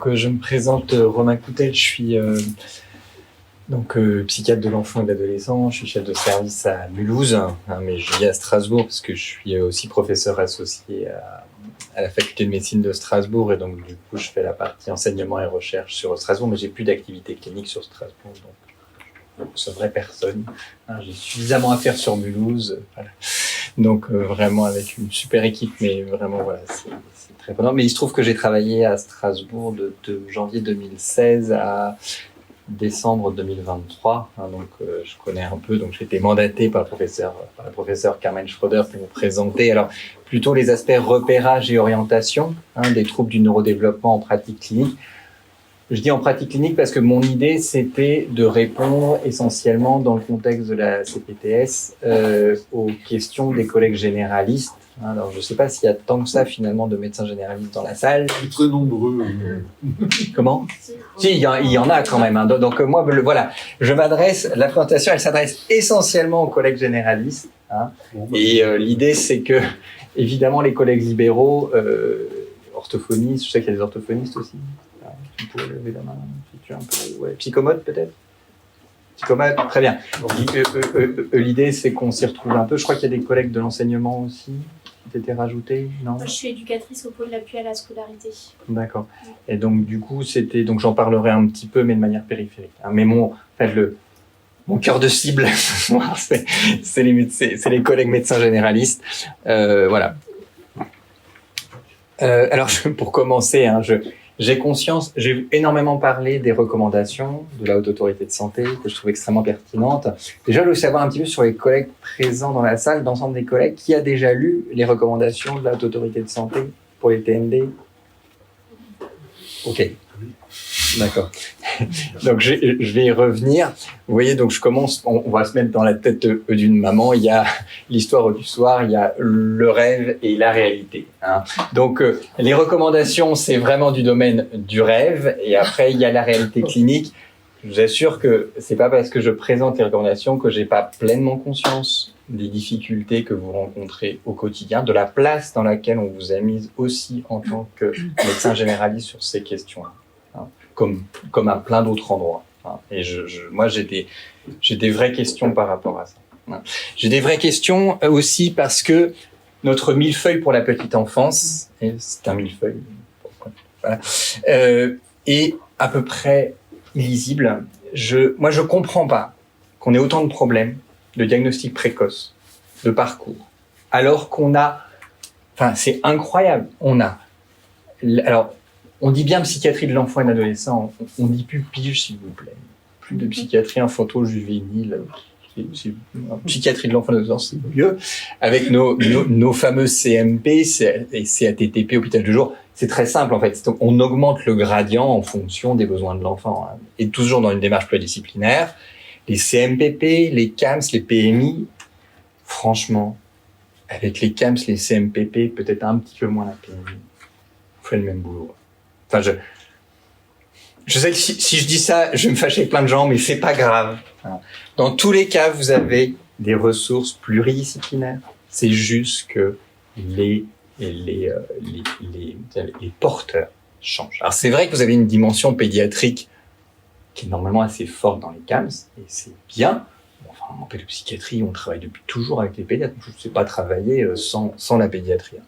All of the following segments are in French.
Je me présente Romain Coutel, je suis psychiatre de l'enfant et de l'adolescent, je suis chef de service à Mulhouse, mais je vis à Strasbourg parce que je suis aussi professeur associé à la faculté de médecine de Strasbourg et donc du coup je fais la partie enseignement et recherche sur Strasbourg, mais j'ai plus d'activité clinique sur Strasbourg, donc je ne recevrai personne. J'ai suffisamment à faire sur Mulhouse, voilà. Donc vraiment avec une super équipe, mais vraiment voilà, c'est très prenant. Mais il se trouve que j'ai travaillé à Strasbourg de janvier 2016 à décembre 2023, donc je connais un peu. Donc j'ai été mandaté par le professeur Carmen Schroeder pour vous présenter. Alors plutôt les aspects repérage et orientation des troubles du neurodéveloppement en pratique clinique. Je dis en pratique clinique parce que mon idée, c'était de répondre essentiellement dans le contexte de la CPTS aux questions des collègues généralistes. Alors, je ne sais pas s'il y a tant que ça, finalement, de médecins généralistes dans la salle. Très nombreux. Comment ? Si, il y en a quand même. Donc, moi, voilà, la présentation, elle s'adresse essentiellement aux collègues généralistes. Et l'idée, c'est que, évidemment, les collègues libéraux, orthophonistes, je sais qu'il y a des orthophonistes aussi. Tu pourrais lever la main, si tu es un peu... Ouais. Psychomote, peut-être ? Psychomote, très bien. L'idée, c'est qu'on s'y retrouve un peu. Je crois qu'il y a des collègues de l'enseignement aussi qui ont été rajoutés, non ? Moi, je suis éducatrice au pôle d'appui à la scolarité. D'accord. Et donc, du coup, donc j'en parlerai un petit peu, mais de manière périphérique. Mais mon cœur de cible, c'est les collègues médecins généralistes. Voilà. Alors, pour commencer, j'ai énormément parlé des recommandations de la Haute Autorité de Santé, que je trouve extrêmement pertinentes. Déjà, je veux savoir un petit peu sur les collègues présents dans la salle, l'ensemble des collègues, qui a déjà lu les recommandations de la Haute Autorité de Santé pour les TND ? Ok. D'accord. Donc, je vais y revenir. Vous voyez, donc je commence, on va se mettre dans la tête d'une maman. Il y a l'histoire du soir, il y a le rêve et la réalité. Donc, les recommandations, c'est vraiment du domaine du rêve. Et après, il y a la réalité clinique. Je vous assure que c'est pas parce que je présente les recommandations que j'ai pas pleinement conscience des difficultés que vous rencontrez au quotidien, de la place dans laquelle on vous a mise aussi en tant que médecin généraliste sur ces questions-là. Comme à plein d'autres endroits. Et moi, j'ai des vraies questions par rapport à ça. J'ai des vraies questions aussi parce que notre millefeuille pour la petite enfance, et c'est un millefeuille, voilà, est à peu près illisible. Moi, je comprends pas qu'on ait autant de problèmes de diagnostic précoce, de parcours, alors qu'on a... Enfin, c'est incroyable. Alors, on dit bien psychiatrie de l'enfant et de l'adolescent, on dit plus pige, s'il vous plaît. Plus de psychiatrie infanto-juvénile. Psychiatrie de l'enfant et de l'adolescent, c'est mieux. Avec nos fameux CMP et CATTP, hôpital de jour, c'est très simple en fait. On augmente le gradient en fonction des besoins de l'enfant. Et toujours dans une démarche pluridisciplinaire. Les CMPP, les CAMS, les PMI, franchement, avec les CAMS, les CMPP, peut-être un petit peu moins la PMI, on fait le même boulot. Enfin, je sais que si je dis ça, je vais me fâcher avec plein de gens, mais c'est pas grave. Dans tous les cas, vous avez des ressources pluridisciplinaires. C'est juste que les porteurs changent. Alors, c'est vrai que vous avez une dimension pédiatrique qui est normalement assez forte dans les CAMS, et c'est bien. Enfin, en pédopsychiatrie, on travaille depuis toujours avec les pédiatres. Je ne sais pas travailler sans la pédiatrie.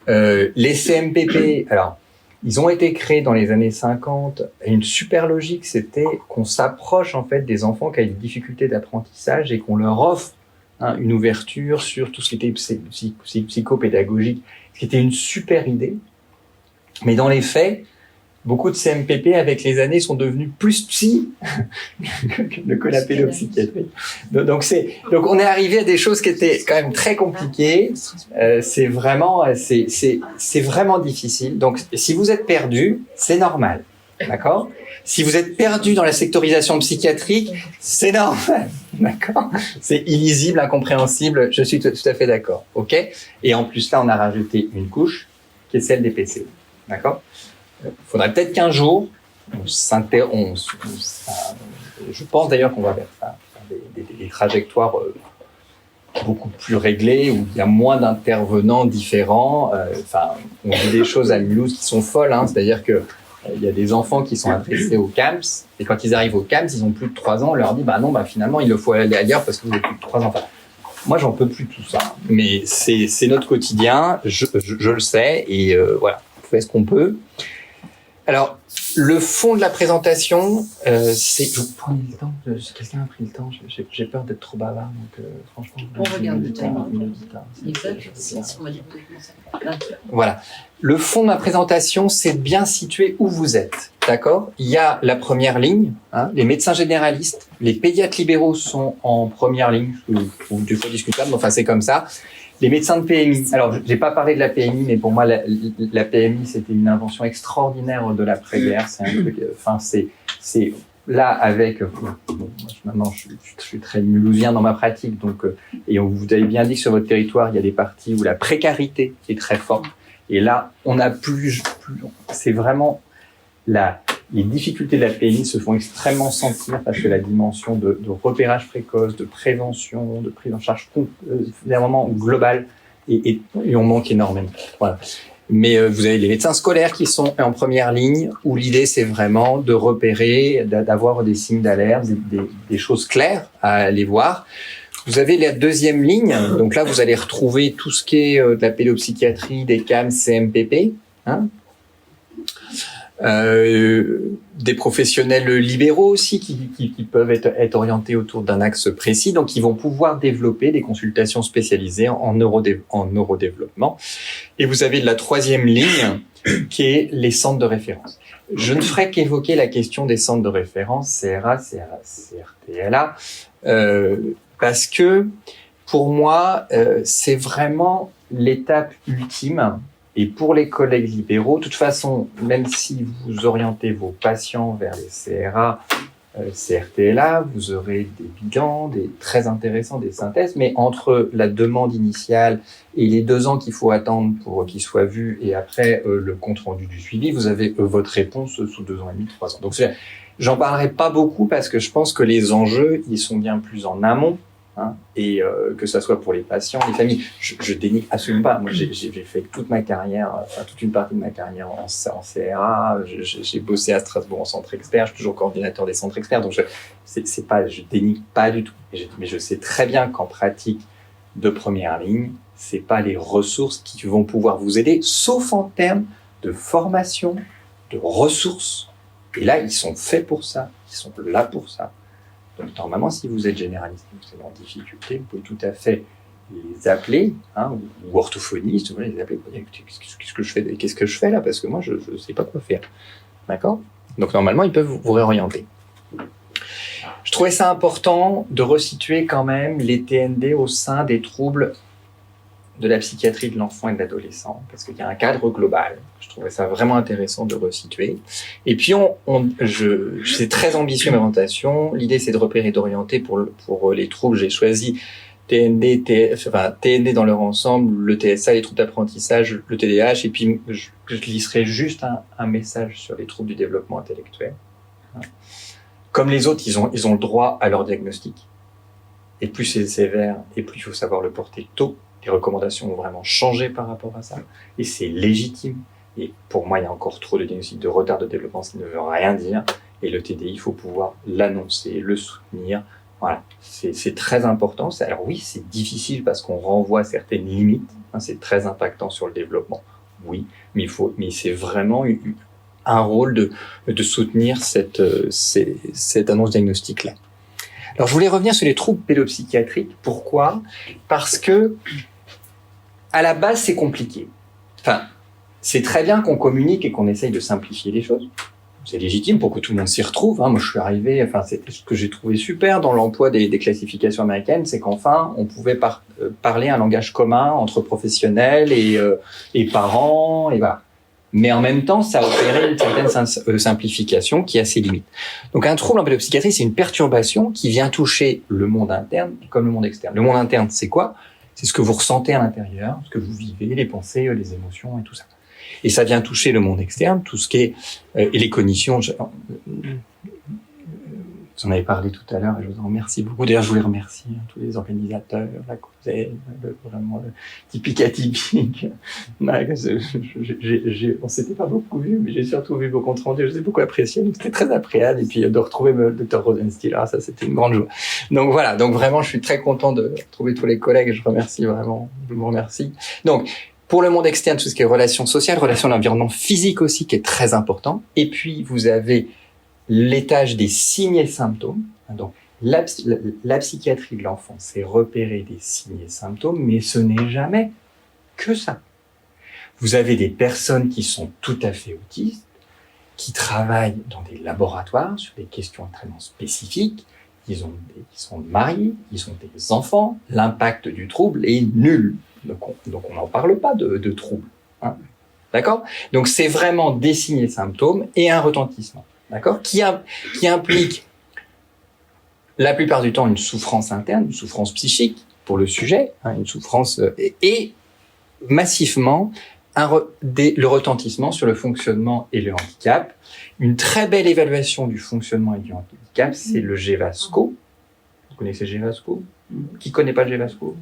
Les CMPP, alors, ils ont été créés dans les années 50. Et une super logique, c'était qu'on s'approche en fait des enfants qui ont des difficultés d'apprentissage et qu'on leur offre une ouverture sur tout ce qui était psychopédagogique, ce qui était une super idée. Mais dans les faits, beaucoup de CMPP avec les années sont devenus plus psy que la pédopsychiatrie. Donc on est arrivé à des choses qui étaient quand même très compliquées. C'est vraiment difficile. Donc si vous êtes perdu, c'est normal, d'accord ? Si vous êtes perdu dans la sectorisation psychiatrique, c'est normal, d'accord ? C'est illisible, incompréhensible. Je suis tout à fait d'accord, ok ? Et en plus là, on a rajouté une couche qui est celle des PCO, d'accord ? Il faudrait peut-être qu'un jour, je pense d'ailleurs qu'on va vers ça, des trajectoires beaucoup plus réglées, où il y a moins d'intervenants différents. On dit des choses à Mulhouse qui sont folles, c'est-à-dire que il y a des enfants qui sont adressés au CAMS, et quand ils arrivent au CAMS, ils ont plus de 3 ans, on leur dit, non, finalement, il faut aller ailleurs parce que vous avez plus de 3 ans. Enfin, moi, j'en peux plus de tout ça. Mais c'est notre quotidien, je le sais, et voilà, on fait ce qu'on peut. Alors, le fond de la présentation, c'est... Vous prenez le temps, quelqu'un a pris le temps, j'ai peur d'être trop bavard, donc franchement... On regarde le timing. Voilà. Le fond de ma présentation, c'est de bien situer où vous êtes, d'accord ? Il y a la première ligne, les médecins généralistes, les pédiatres libéraux sont en première ligne, ou des fois discutable, mais enfin c'est comme ça. Les médecins de PMI. Alors, j'ai pas parlé de la PMI, mais pour moi, la PMI, c'était une invention extraordinaire de l'après-guerre. C'est un truc, c'est là avec, maintenant, je suis très mulhousien dans ma pratique, donc, et vous avez bien dit que sur votre territoire, il y a des parties où la précarité est très forte. Et là, on a c'est vraiment les difficultés de la PMI se font extrêmement sentir parce que la dimension de repérage précoce, de prévention, de prise en charge vraiment globale et on manque énormément. Voilà. Mais vous avez les médecins scolaires qui sont en première ligne où l'idée c'est vraiment de repérer, d'avoir des signes d'alerte, des choses claires à aller voir. Vous avez la deuxième ligne, donc là vous allez retrouver tout ce qui est de la pédopsychiatrie, des CAMS, CMPP, des professionnels libéraux aussi qui peuvent être orientés autour d'un axe précis, donc ils vont pouvoir développer des consultations spécialisées en neurodéveloppement. Et vous avez de la troisième ligne qui est les centres de référence. Je ne ferai qu'évoquer la question des centres de référence CRA, CRTLA, parce que pour moi c'est vraiment l'étape ultime. Et pour les collègues libéraux, de toute façon, même si vous orientez vos patients vers les CRA, CRTLA, vous aurez des bilans, très intéressants, des synthèses, mais entre la demande initiale et les 2 ans qu'il faut attendre pour qu'ils soient vus et après le compte-rendu du suivi, vous avez votre réponse sous 2 ans et demi, 3 ans. Donc, j'en parlerai pas beaucoup parce que je pense que les enjeux, ils sont bien plus en amont. Et que ça soit pour les patients, les familles. Je dénigre absolument pas. Moi, j'ai fait toute ma carrière, toute une partie de ma carrière en CRA. J'ai bossé à Strasbourg en centre expert. Je suis toujours coordinateur des centres experts. Donc, je dénigre pas du tout. Mais je sais très bien qu'en pratique de première ligne, c'est pas les ressources qui vont pouvoir vous aider, sauf en termes de formation, de ressources. Et là, ils sont faits pour ça. Ils sont là pour ça. Donc, normalement, si vous êtes généraliste, vous êtes en difficulté, vous pouvez tout à fait les appeler, ou orthophonistes, vous pouvez les appeler pour dire qu'est-ce que je fais là, parce que moi, je ne sais pas quoi faire. D'accord ? Donc, normalement, ils peuvent vous réorienter. Je trouvais ça important de resituer quand même les TND au sein des troubles de la psychiatrie de l'enfant et de l'adolescent, parce qu'il y a un cadre global. Je trouvais ça vraiment intéressant de resituer. Et puis, c'est très ambitieux ma présentation. L'idée, c'est de repérer et d'orienter pour les troubles. J'ai choisi TND dans leur ensemble, le TSA, les troubles d'apprentissage, le TDAH, et puis je glisserai juste un message sur les troubles du développement intellectuel. Comme les autres, ils ont le droit à leur diagnostic. Et plus c'est sévère, et plus il faut savoir le porter tôt. Les recommandations ont vraiment changé par rapport à ça. Et c'est légitime. Et pour moi, il y a encore trop de diagnostics de retard de développement, ce qui ne veut rien dire. Et le TDI, il faut pouvoir l'annoncer, le soutenir. Voilà, c'est très important. Alors oui, c'est difficile parce qu'on renvoie à certaines limites. C'est très impactant sur le développement. Oui, mais c'est vraiment un rôle de soutenir cette annonce diagnostique-là. Alors, je voulais revenir sur les troubles pédopsychiatriques. Pourquoi ? Parce que, à la base, c'est compliqué. Enfin, c'est très bien qu'on communique et qu'on essaye de simplifier les choses. C'est légitime pour que tout le monde s'y retrouve. Moi, je suis arrivé, c'était ce que j'ai trouvé super dans l'emploi des classifications américaines, c'est qu'enfin, on pouvait parler un langage commun entre professionnels et parents, et voilà. Mais en même temps, ça opérait une certaine simplification qui a ses limites. Donc, un trouble en pédopsychiatrie, c'est une perturbation qui vient toucher le monde interne comme le monde externe. Le monde interne, c'est quoi ? C'est ce que vous ressentez à l'intérieur, ce que vous vivez, les pensées, les émotions et tout ça. Et ça vient toucher le monde externe, tout ce qui est et les cognitions. Vous en avez parlé tout à l'heure et je vous en remercie beaucoup. D'ailleurs, je voulais remercier tous les organisateurs, la Causaine, vraiment le typique atypique. On s'était pas beaucoup vu, mais j'ai surtout vu vos comptes rendus. Je les ai beaucoup appréciés, donc c'était très agréable. Et puis de retrouver le Dr Rosenstiel, ça c'était une grande joie. Donc voilà, donc vraiment, je suis très content de retrouver tous les collègues. Et je remercie vraiment, je vous remercie. Donc pour le monde externe, tout ce qui est relations sociales, relations à l'environnement physique aussi, qui est très important. Et puis vous avez l'étage des signes et symptômes. Donc, la psychiatrie de l'enfant, c'est repérer des signes et symptômes, mais ce n'est jamais que ça. Vous avez des personnes qui sont tout à fait autistes, qui travaillent dans des laboratoires sur des questions extrêmement spécifiques. Ils sont mariés, ils ont des enfants. L'impact du trouble est nul. Donc, on n'en parle pas de trouble. Hein. D'accord ? Donc, c'est vraiment des signes et symptômes et un retentissement. D'accord, qui implique la plupart du temps une souffrance interne, une souffrance psychique pour le sujet, une souffrance et massivement le retentissement sur le fonctionnement et le handicap. Une très belle évaluation du fonctionnement et du handicap, c'est le GEVASCO. Vous connaissez le GEVASCO ? Qui connaît pas le GEVASCO ?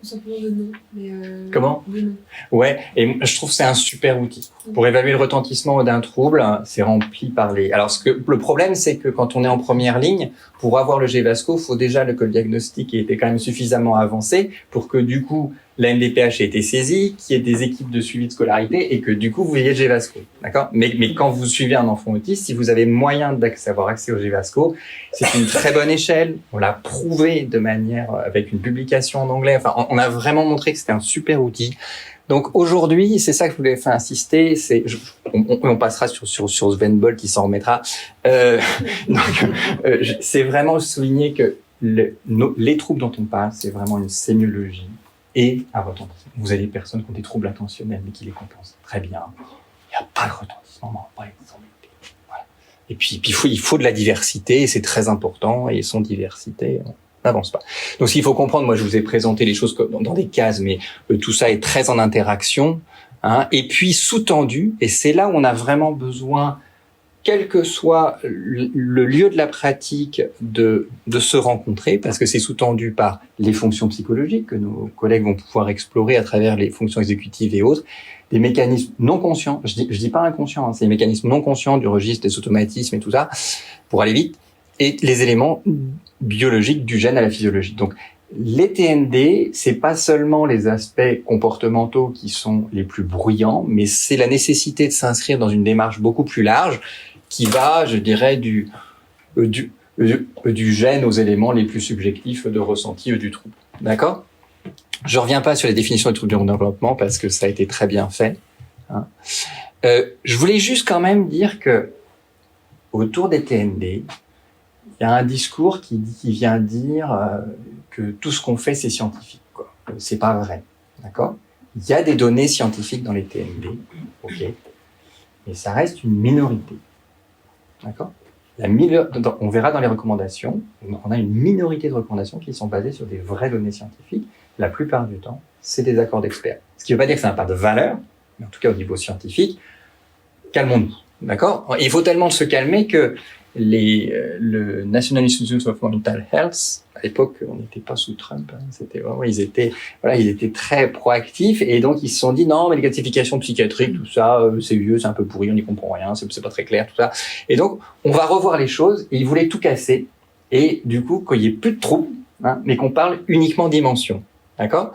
Simplement de nom. Mais Comment ? de nom. Ouais, et je trouve que c'est un super outil. Pour évaluer le retentissement d'un trouble, c'est rempli par les... Alors, le problème, c'est que quand on est en première ligne, pour avoir le GEVASCO, il faut déjà que le diagnostic ait été quand même suffisamment avancé pour que, du coup, la MDPH ait été saisie, qu'il y ait des équipes de suivi de scolarité et que, du coup, vous ayez le GEVASCO. D'accord ? Mais quand vous suivez un enfant autiste, si vous avez moyen d'avoir accès au GEVASCO, c'est une très bonne échelle. On l'a prouvé de manière, avec une publication en anglais. Enfin, on a vraiment montré que c'était un super outil. Donc aujourd'hui, c'est ça que je voulais faire insister. On passera sur Sven Boll qui s'en remettra. C'est vraiment souligner que les troubles dont on parle, c'est vraiment une sémiologie et un retentissement. Vous avez des personnes qui ont des troubles attentionnels mais qui les compensent très bien. Il n'y a pas de retentissement, pas exemple. Voilà. Et puis il faut de la diversité et c'est très important. Et sans diversité, on n'avance pas. Donc, ce qu'il faut comprendre, moi, je vous ai présenté les choses dans des cases, mais tout ça est très en interaction. Hein, et puis, sous-tendu, et c'est là où on a vraiment besoin, quel que soit le lieu de la pratique, de se rencontrer, parce que c'est sous-tendu par les fonctions psychologiques que nos collègues vont pouvoir explorer à travers les fonctions exécutives et autres, des mécanismes non conscients, je dis pas inconscients, hein, c'est des mécanismes non conscients du registre des automatismes et tout ça, pour aller vite, et les éléments biologiques du gène à la physiologie. Donc, les TND, c'est pas seulement les aspects comportementaux qui sont les plus bruyants, mais c'est la nécessité de s'inscrire dans une démarche beaucoup plus large qui va, je dirais, du gène aux éléments les plus subjectifs de ressenti du trouble. D'accord ? Je reviens pas sur les définitions du trouble du développement parce que ça a été très bien fait. Hein. Je voulais juste quand même dire que autour des TND, il y a un discours qui vient dire que tout ce qu'on fait, c'est scientifique, quoi. C'est pas vrai, d'accord ? Il y a des données scientifiques dans les TND, ok, mais ça reste une minorité, d'accord ? On verra dans les recommandations, on a une minorité de recommandations qui sont basées sur des vraies données scientifiques. La plupart du temps, c'est des accords d'experts. Ce qui ne veut pas dire que ça n'a pas de valeur, mais en tout cas au niveau scientifique, calmons-nous, d'accord ? Il faut tellement se calmer que le National Institute of Mental Health, à l'époque, on n'était pas sous Trump, hein, c'était vraiment, ils étaient très proactifs et donc ils se sont dit non, mais les classifications psychiatriques, tout ça, c'est vieux, c'est un peu pourri, on n'y comprend rien, c'est pas très clair, tout ça. Et donc, on va revoir les choses et ils voulaient tout casser et du coup, qu'il y ait plus de troubles, hein, mais qu'on parle uniquement dimension, d'accord ?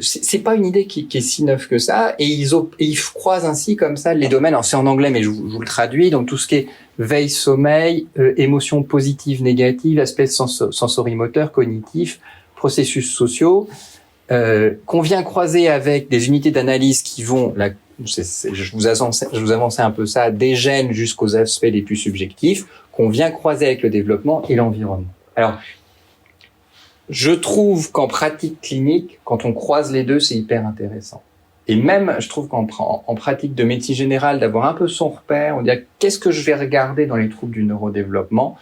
C'est pas une idée qui est si neuve que ça et ils croisent ainsi comme ça les domaines. Alors c'est en anglais mais je vous le traduis, donc tout ce qui est veille, sommeil, émotions positives, négatives, aspects sensorimoteurs, cognitifs, processus sociaux, qu'on vient croiser avec des unités d'analyse qui vont je vous avançais un peu ça, des gènes jusqu'aux aspects les plus subjectifs, qu'on vient croiser avec le développement et l'environnement. Alors je trouve qu'en pratique clinique, quand on croise les deux, c'est hyper intéressant. Et même, je trouve qu'en pratique de médecine générale, d'avoir un peu son repère, on dit qu'est-ce que je vais regarder dans les troubles du neurodéveloppement.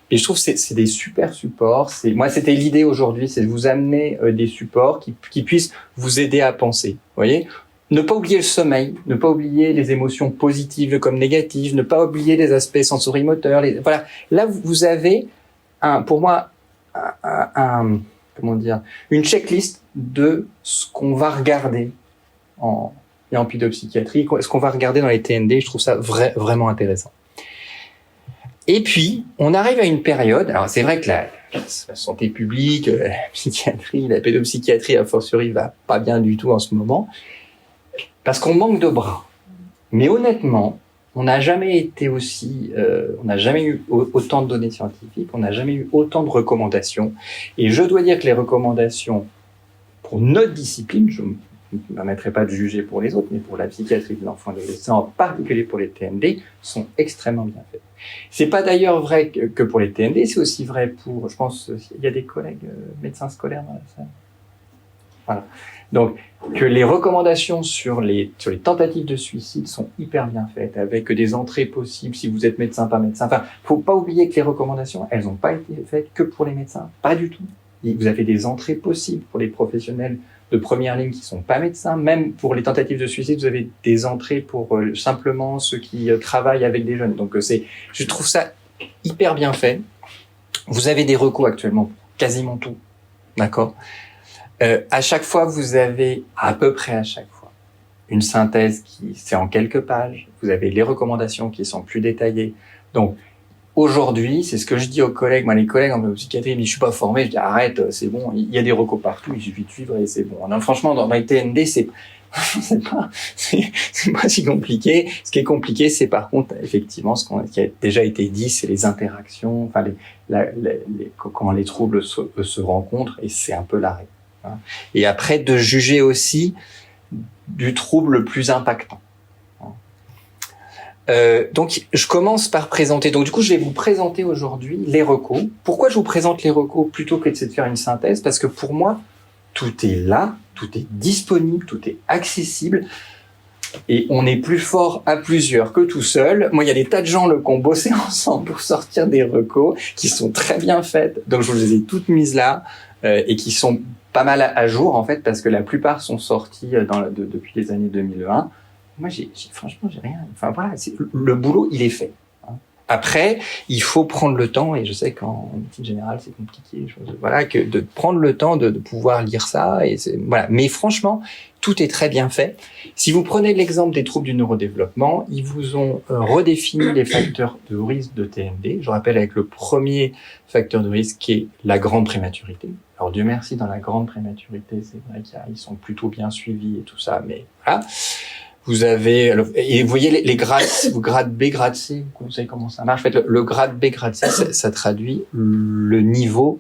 Et je trouve que c'est des super supports. Moi, c'était l'idée aujourd'hui, c'est de vous amener des supports qui puissent vous aider à penser. Vous voyez, ne pas oublier le sommeil, ne pas oublier les émotions positives comme négatives, ne pas oublier les aspects sensorimoteurs. Voilà. Là, vous avez pour moi, comment dire, une checklist de ce qu'on va regarder en pédopsychiatrie, ce qu'on va regarder dans les TND. Je trouve ça vraiment intéressant. Et puis, on arrive à une période. Alors, c'est vrai que la santé publique, la psychiatrie, la pédopsychiatrie, a fortiori, va pas bien du tout en ce moment. Parce qu'on manque de bras. Mais honnêtement, on n'a jamais été on n'a jamais eu autant de données scientifiques, on n'a jamais eu autant de recommandations. Et je dois dire que les recommandations pour notre discipline, je ne me permettrai pas de juger pour les autres, mais pour la psychiatrie de l'enfant et de l'adolescent, en particulier pour les TND, sont extrêmement bien faites. C'est pas d'ailleurs vrai que pour les TND, c'est aussi vrai pour, je pense, il y a des collègues médecins scolaires dans la salle. Voilà. Donc, que les recommandations sur les tentatives de suicide sont hyper bien faites, avec des entrées possibles si vous êtes médecin, pas médecin. Enfin, faut pas oublier que les recommandations, elles n'ont pas été faites que pour les médecins. Pas du tout. Vous avez des entrées possibles pour les professionnels de première ligne qui sont pas médecins. Même pour les tentatives de suicide, vous avez des entrées pour simplement ceux qui travaillent avec des jeunes. Donc, je trouve ça hyper bien fait. Vous avez des recos actuellement pour quasiment tout. D'accord? À chaque fois, vous avez, à peu près à chaque fois, une synthèse qui c'est en quelques pages. Vous avez les recommandations qui sont plus détaillées. Donc, aujourd'hui, c'est ce que je dis aux collègues. Moi, les collègues en psychiatrie, ils me disent, je suis pas formé. Je dis, arrête, c'est bon. Il y a des recos partout. Il suffit de suivre et c'est bon. Non, franchement, dans les TND, c'est pas si compliqué. Ce qui est compliqué, c'est par contre, effectivement, qui a déjà été dit, c'est les interactions, enfin, comment les troubles se rencontrent, et c'est un peu l'arrêt. Et après, de juger aussi du trouble le plus impactant. Donc, je commence par présenter. Donc, du coup, je vais vous présenter aujourd'hui les recos. Pourquoi je vous présente les recos plutôt que de faire une synthèse? Parce que pour moi, tout est là, tout est disponible, tout est accessible. Et on est plus fort à plusieurs que tout seul. Moi, il y a des tas de gens qui ont bossé ensemble pour sortir des recos qui sont très bien faites. Donc, je vous les ai toutes mises là et qui sont pas mal à jour, en fait, parce que la plupart sont sortis depuis les années 2020. Moi, franchement, j'ai rien. Enfin, voilà, le boulot, il est fait. Après, il faut prendre le temps, et je sais qu'en médecine générale, c'est compliqué, voilà, que de prendre le temps de pouvoir lire ça, et voilà. Mais franchement, tout est très bien fait. Si vous prenez l'exemple des troubles du neurodéveloppement, ils vous ont redéfini les facteurs de risque de TND. Je rappelle avec le premier facteur de risque qui est la grande prématurité. Alors, Dieu merci, dans la grande prématurité, c'est vrai qu'ils sont plutôt bien suivis et tout ça, mais voilà. Vous avez, et vous voyez les grades, grade B, grade C, vous savez comment ça marche. En fait, le grade B, grade C, ça traduit le niveau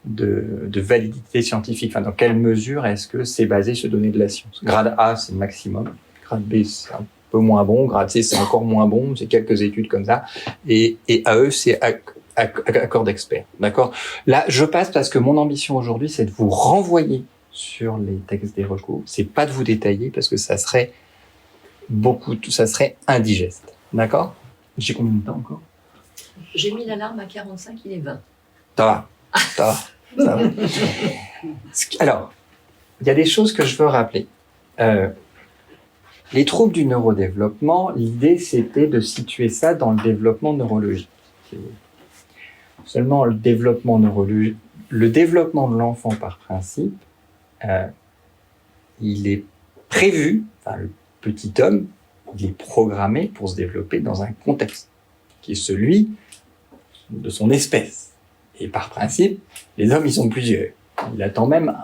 de validité scientifique. Enfin, dans quelle mesure est-ce que c'est basé sur données de la science? Grade A, c'est le maximum. Grade B, c'est un peu moins bon. Grade C, c'est encore moins bon. C'est quelques études comme ça. Et AE, c'est accord d'experts. D'accord? Là, je passe parce que mon ambition aujourd'hui, c'est de vous renvoyer sur les textes des recours. C'est pas de vous détailler parce que ça serait indigeste. D'accord? J'ai combien de temps encore? J'ai mis l'alarme à 45, il est 20. Ça va. Alors, il y a des choses que je veux rappeler. Les troubles du neurodéveloppement, l'idée, c'était de situer ça dans le développement neurologique. Seulement, le développement neurologique, le développement de l'enfant par principe, il est prévu, enfin, le petit homme, il est programmé pour se développer dans un contexte qui est celui de son espèce. Et par principe, les hommes, ils sont plusieurs. Il attend même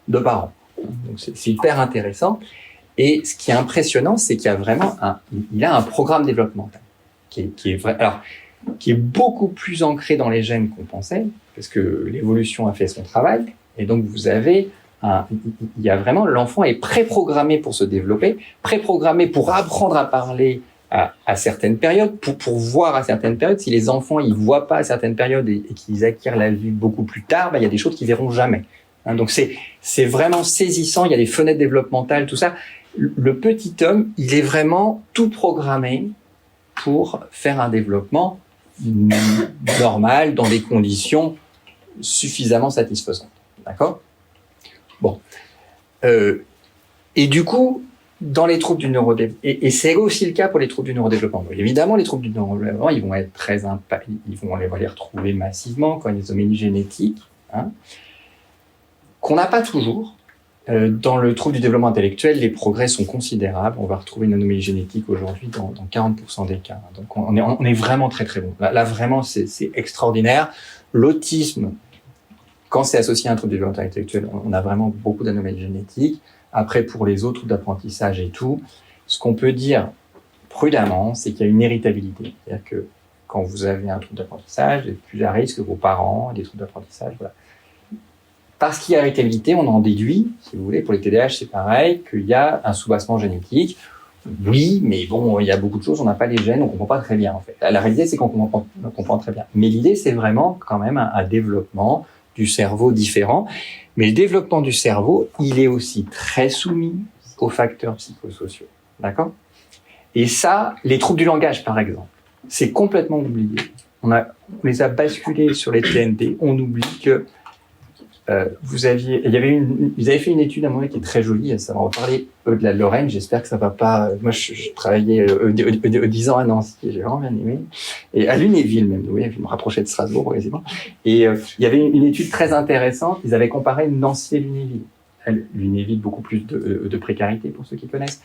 2 par an. Donc c'est hyper intéressant. Et ce qui est impressionnant, c'est qu'il y a vraiment un programme développemental qui est vrai. Alors, qui est beaucoup plus ancré dans les gènes qu'on pensait, parce que l'évolution a fait son travail. Et donc, vous avez il y a vraiment, l'enfant est préprogrammé pour se développer, préprogrammé pour apprendre à parler à certaines périodes, pour voir à certaines périodes. Si les enfants, ils voient pas à certaines périodes et qu'ils acquièrent la vue beaucoup plus tard, il y a des choses qu'ils verront jamais. Donc c'est vraiment saisissant. Il y a des fenêtres développementales, tout ça. Le petit homme, il est vraiment tout programmé pour faire un développement normal dans des conditions suffisamment satisfaisantes. D'accord? Bon. Et du coup, dans les troubles du neurodéveloppement, et c'est aussi le cas pour les troubles du neurodéveloppement. Donc, évidemment, les troubles du neurodéveloppement, ils vont être très ils vont les retrouver massivement quand il y a des anomalies génétiques, hein, qu'on n'a pas toujours. Dans le trouble du développement intellectuel, les progrès sont considérables. On va retrouver une anomalie génétique aujourd'hui dans 40% des cas. Donc, on est vraiment très, très bon. Là vraiment, c'est extraordinaire. L'autisme, quand c'est associé à un trouble du développement intellectuel, on a vraiment beaucoup d'anomalies génétiques. Après, pour les autres troubles d'apprentissage et tout, ce qu'on peut dire prudemment, c'est qu'il y a une héritabilité. C'est-à-dire que quand vous avez un trouble d'apprentissage, il y a plus à risque que vos parents aient des troubles d'apprentissage. Voilà. Parce qu'il y a héritabilité, on en déduit, si vous voulez, pour les TDAH, c'est pareil, qu'il y a un soubassement génétique. Oui, mais bon, il y a beaucoup de choses, on n'a pas les gènes, on comprend pas très bien, en fait. La réalité, c'est qu'on comprend très bien. Mais l'idée, c'est vraiment quand même un développement du cerveau différent. Mais le développement du cerveau, il est aussi très soumis aux facteurs psychosociaux. D'accord? Et ça, les troubles du langage, par exemple, c'est complètement oublié. On les a basculés sur les TND, on oublie que ils avaient fait une étude à un moment qui est très jolie, ça va reparler de la Lorraine, j'espère que ça va pas, moi je travaillais au 10 ans à Nancy, j'ai vraiment bien aimé, et à Lunéville même, oui, je me rapprochais de Strasbourg, quasiment, et il y avait une étude très intéressante, ils avaient comparé Nancy et Lunéville. Lunéville, beaucoup plus de précarité pour ceux qui connaissent.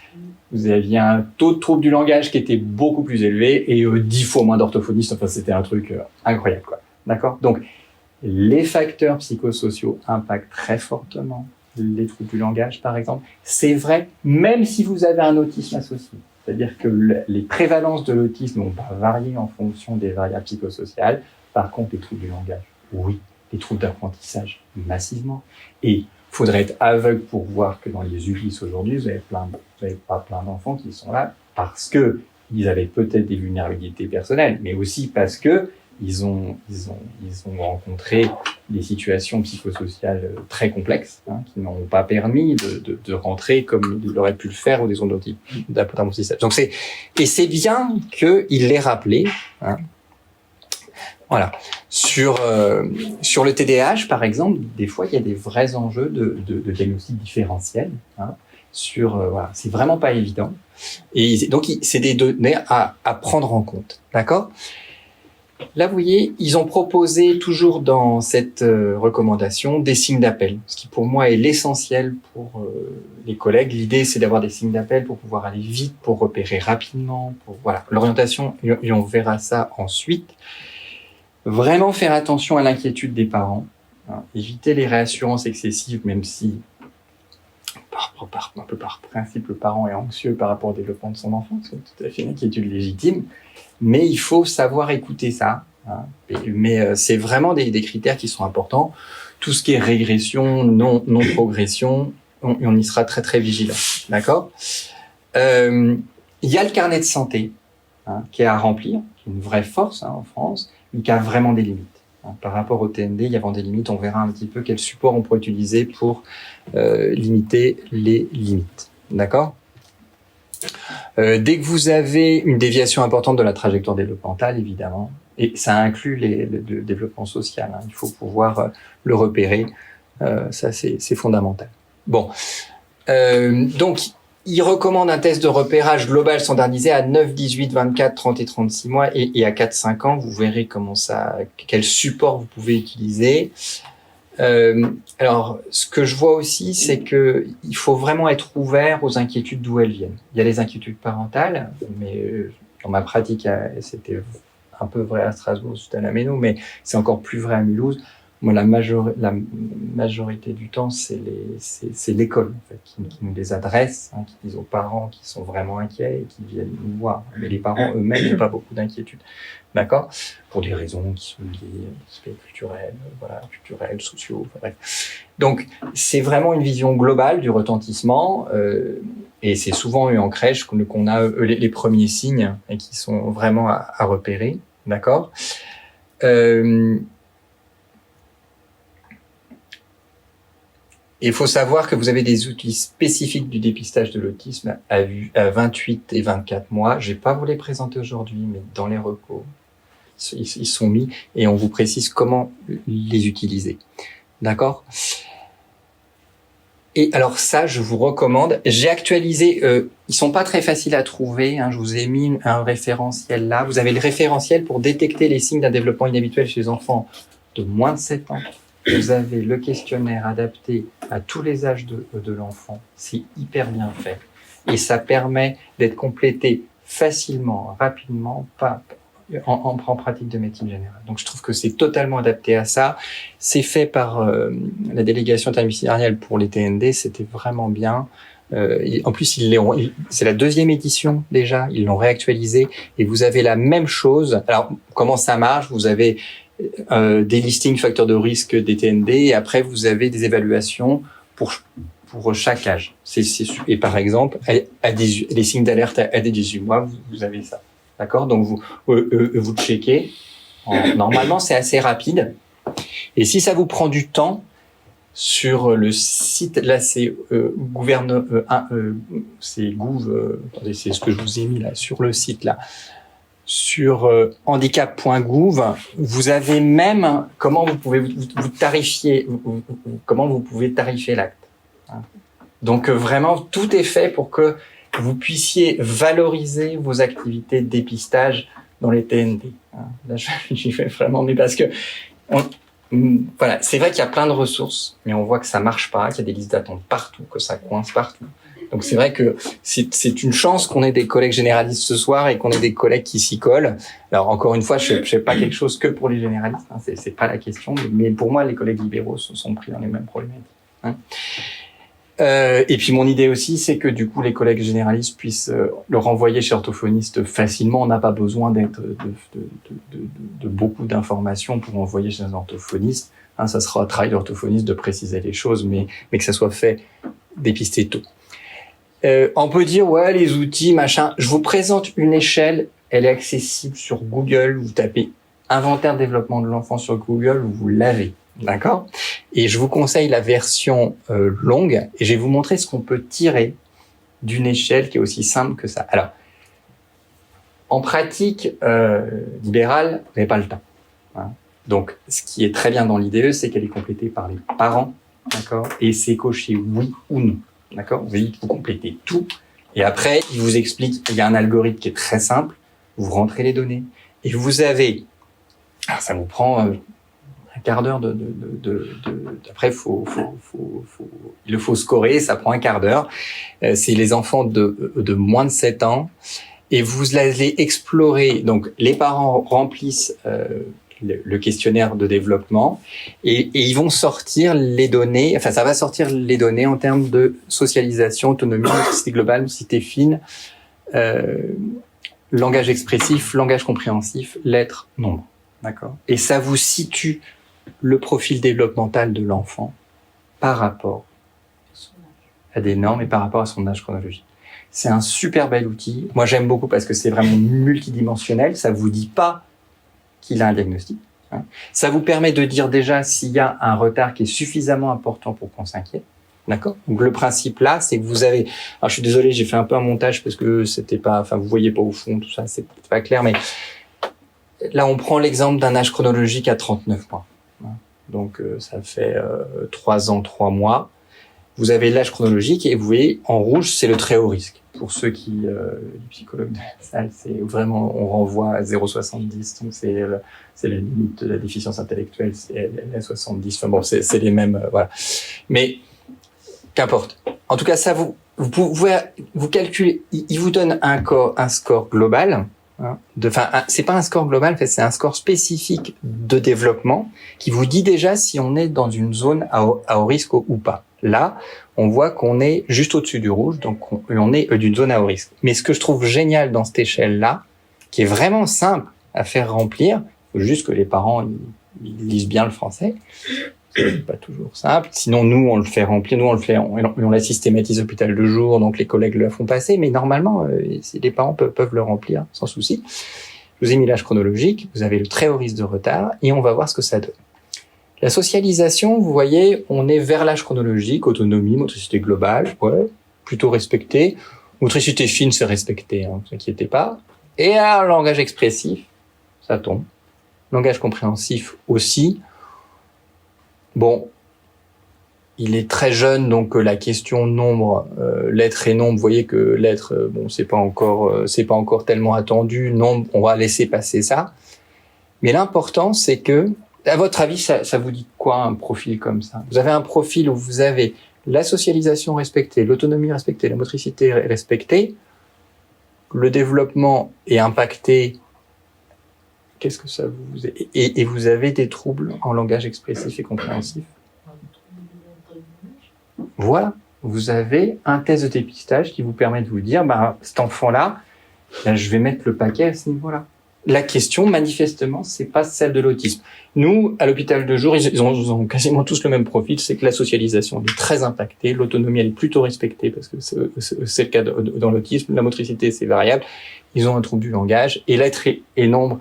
Vous aviez un taux de trouble du langage qui était beaucoup plus élevé et 10 fois moins d'orthophonistes, enfin c'était un truc incroyable, quoi. D'accord? Donc, les facteurs psychosociaux impactent très fortement les troubles du langage, par exemple. C'est vrai, même si vous avez un autisme associé. C'est-à-dire que les prévalences de l'autisme vont pas varier en fonction des variables psychosociales. Par contre, les troubles du langage, oui. Les troubles d'apprentissage, massivement. Et faudrait être aveugle pour voir que dans les ULIS aujourd'hui, vous avez pas plein d'enfants qui sont là parce que ils avaient peut-être des vulnérabilités personnelles, mais aussi parce que ils ont rencontré des situations psychosociales très complexes, hein, qui n'ont pas permis de rentrer comme ils auraient pu le faire ou des ondes d'apprentissage. Donc c'est bien qu'il l'ait rappelé, hein. Voilà. Sur le TDAH, par exemple, des fois, il y a des vrais enjeux de diagnostic différentiel, hein. Voilà, c'est vraiment pas évident. Et donc, c'est des données à prendre en compte. D'accord? Là, vous voyez, ils ont proposé toujours dans cette recommandation des signes d'appel, ce qui pour moi est l'essentiel pour les collègues. L'idée, c'est d'avoir des signes d'appel pour pouvoir aller vite, pour repérer rapidement, voilà, l'orientation, et on verra ça ensuite. Vraiment faire attention à l'inquiétude des parents, hein, éviter les réassurances excessives, même si un peu par principe, le parent est anxieux par rapport au développement de son enfant, c'est tout à fait une inquiétude légitime. Mais il faut savoir écouter ça, hein. Mais c'est vraiment des critères qui sont importants. Tout ce qui est régression, non progression, on y sera très très vigilant. D'accord? Il y a le carnet de santé, hein, qui est à remplir, qui est une vraie force, hein, en France, mais qui a vraiment des limites. Hein. Par rapport au TND, il y a vraiment des limites. On verra un petit peu quel support on pourrait utiliser pour limiter les limites. D'accord? Dès que vous avez une déviation importante de la trajectoire développementale, évidemment, et ça inclut le développement social, hein, il faut pouvoir le repérer, ça c'est fondamental. Bon, donc il recommande un test de repérage global standardisé à 9, 18, 24, 30 et 36 mois, et à 4-5 ans, vous verrez quel support vous pouvez utiliser. Alors, ce que je vois aussi, c'est que il faut vraiment être ouvert aux inquiétudes d'où elles viennent. Il y a les inquiétudes parentales, mais dans ma pratique, c'était un peu vrai à Strasbourg, c'était à la Méno, mais c'est encore plus vrai à Mulhouse. Moi, la majorité du temps, c'est l'école en fait, qui nous les adresse, hein, qui disent aux parents qui sont vraiment inquiets et qui viennent nous voir. Mais les parents eux-mêmes n'ont pas beaucoup d'inquiétudes. D'accord? Pour des raisons qui sont liées à l'aspect culturel, culturel, sociaux, enfin bref. Donc, c'est vraiment une vision globale du retentissement, et c'est souvent eu en crèche qu'on a les premiers signes et qui sont vraiment à repérer. D'accord? Il faut savoir que vous avez des outils spécifiques du dépistage de l'autisme à 28 et 24 mois. Je vais pas vous les présenter aujourd'hui, mais dans les recos, ils sont mis et on vous précise comment les utiliser. D'accord? Et alors ça, je vous recommande. J'ai actualisé. Ils sont pas très faciles à trouver. Hein, je vous ai mis un référentiel là. Vous avez le référentiel pour détecter les signes d'un développement inhabituel chez les enfants de moins de 7 ans. Vous avez le questionnaire adapté à tous les âges de l'enfant. C'est hyper bien fait. Et ça permet d'être complété facilement, rapidement, en pratique de médecine générale. Donc je trouve que c'est totalement adapté à ça. C'est fait par la délégation interministérielle pour les TND, c'était vraiment bien. En plus, c'est la 2e édition déjà, ils l'ont réactualisé et vous avez la même chose. Alors comment ça marche? Vous avez des listings facteurs de risque des TND et après vous avez des évaluations pour chaque âge. Et par exemple, les signes d'alerte à des 18 mois, vous avez ça. D'accord? Donc, vous checkez. Normalement, c'est assez rapide. Et si ça vous prend du temps, sur le site, là, c'est c'est Gouv, attendez, c'est ce que je vous ai mis là, sur le site là. Sur handicap.gouv, vous avez même comment vous pouvez vous tarifier, comment vous pouvez tarifier l'acte. Hein. Donc, vraiment, tout est fait pour que vous puissiez valoriser vos activités de dépistage dans les TND. Là, j'y fais vraiment, mais parce que voilà, c'est vrai qu'il y a plein de ressources, mais on voit que ça marche pas, qu'il y a des listes d'attente partout, que ça coince partout. Donc c'est vrai que c'est une chance qu'on ait des collègues généralistes ce soir et qu'on ait des collègues qui s'y collent. Alors encore une fois, je fais pas quelque chose que pour les généralistes, hein, c'est pas la question, mais pour moi, les collègues libéraux sont pris dans les mêmes problématiques. Hein. Et puis mon idée aussi, c'est que du coup les collègues généralistes puissent le renvoyer chez orthophoniste facilement. On n'a pas besoin d'être de beaucoup d'informations pour envoyer chez un orthophoniste. Hein, ça sera un travail d'orthophoniste de préciser les choses, mais que ça soit fait dépister tôt. On peut dire ouais les outils machin. Je vous présente une échelle. Elle est accessible sur Google. Vous tapez inventaire de développement de l'enfant sur Google, vous l'avez. D'accord? Et je vous conseille la version longue et je vais vous montrer ce qu'on peut tirer d'une échelle qui est aussi simple que ça. Alors, en pratique libérale, vous n'avez pas le temps. Hein. Donc, ce qui est très bien dans l'IDE, c'est qu'elle est complétée par les parents, d'accord? Et c'est coché oui ou non, d'accord? Vous complétez tout et après, il vous explique, il y a un algorithme qui est très simple, vous rentrez les données et vous avez, alors ça vous prend un quart d'heure après il le faut scorer, ça prend un quart d'heure. C'est les enfants de moins de 7 ans et vous allez explorer. Donc les parents remplissent le questionnaire de développement et ils vont sortir les données, enfin ça va sortir les données en termes de socialisation, autonomie, motricité globale, motricité fine, langage expressif, langage compréhensif, lettres, nombres. D'accord? Et ça vous situe le profil développemental de l'enfant par rapport à des normes et par rapport à son âge chronologique. C'est un super bel outil. Moi, j'aime beaucoup parce que c'est vraiment multidimensionnel. Ça vous dit pas qu'il a un diagnostic. Hein. Ça vous permet de dire déjà s'il y a un retard qui est suffisamment important pour qu'on s'inquiète. D'accord? Donc, le principe là, c'est que vous avez, alors je suis désolé, j'ai fait un peu un montage parce que c'était pas, enfin, vous voyez pas au fond, tout ça, c'est pas clair, mais là, on prend l'exemple d'un âge chronologique à 39 mois. Donc, ça fait 3 ans, 3 mois. Vous avez l'âge chronologique et vous voyez, en rouge, c'est le très haut risque. Pour ceux qui, les psychologues de la salle, c'est vraiment, on renvoie à 0,70. Donc, c'est la limite de la déficience intellectuelle, c'est la 70. Enfin bon, c'est les mêmes, voilà. Mais, qu'importe. En tout cas, ça vous calculez, il vous donne un score global. Hein, c'est pas un score global, en fait, c'est un score spécifique de développement qui vous dit déjà si on est dans une zone à haut risque ou pas. Là, on voit qu'on est juste au-dessus du rouge, donc on est d'une zone à haut risque. Mais ce que je trouve génial dans cette échelle-là, qui est vraiment simple à faire remplir, il faut juste que les parents ils lisent bien le français. C'est pas toujours simple. Sinon, nous, on le fait remplir. Nous, on la systématise hôpital de jour, donc les collègues le font passer. Mais normalement, les parents peuvent le remplir sans souci. Je vous ai mis l'âge chronologique. Vous avez le très haut risque de retard et on va voir ce que ça donne. La socialisation, vous voyez, on est vers l'âge chronologique, autonomie, motricité globale, ouais, plutôt respecté. Motricité fine, c'est respecté, hein, ne vous inquiétez pas. Et alors, langage expressif, ça tombe. Langage compréhensif aussi. Bon, il est très jeune, donc la question nombre, lettres et nombre, vous voyez que lettres, bon, c'est pas encore tellement attendu. Nombre, on va laisser passer ça. Mais l'important, c'est que, à votre avis, ça vous dit quoi un profil comme ça? Vous avez un profil où vous avez la socialisation respectée, l'autonomie respectée, la motricité respectée, le développement est impacté. Qu'est-ce que ça vous et vous avez des troubles en langage expressif et compréhensif. Voilà, vous avez un test de dépistage qui vous permet de vous dire, cet enfant-là, je vais mettre le paquet à ce niveau-là. La question, manifestement, c'est pas celle de l'autisme. Nous, à l'hôpital de jour, ils ont quasiment tous le même profil, c'est que la socialisation est très impactée, l'autonomie elle est plutôt respectée parce que c'est le cas dans l'autisme, la motricité c'est variable, ils ont un trouble du langage et lettres et nombres,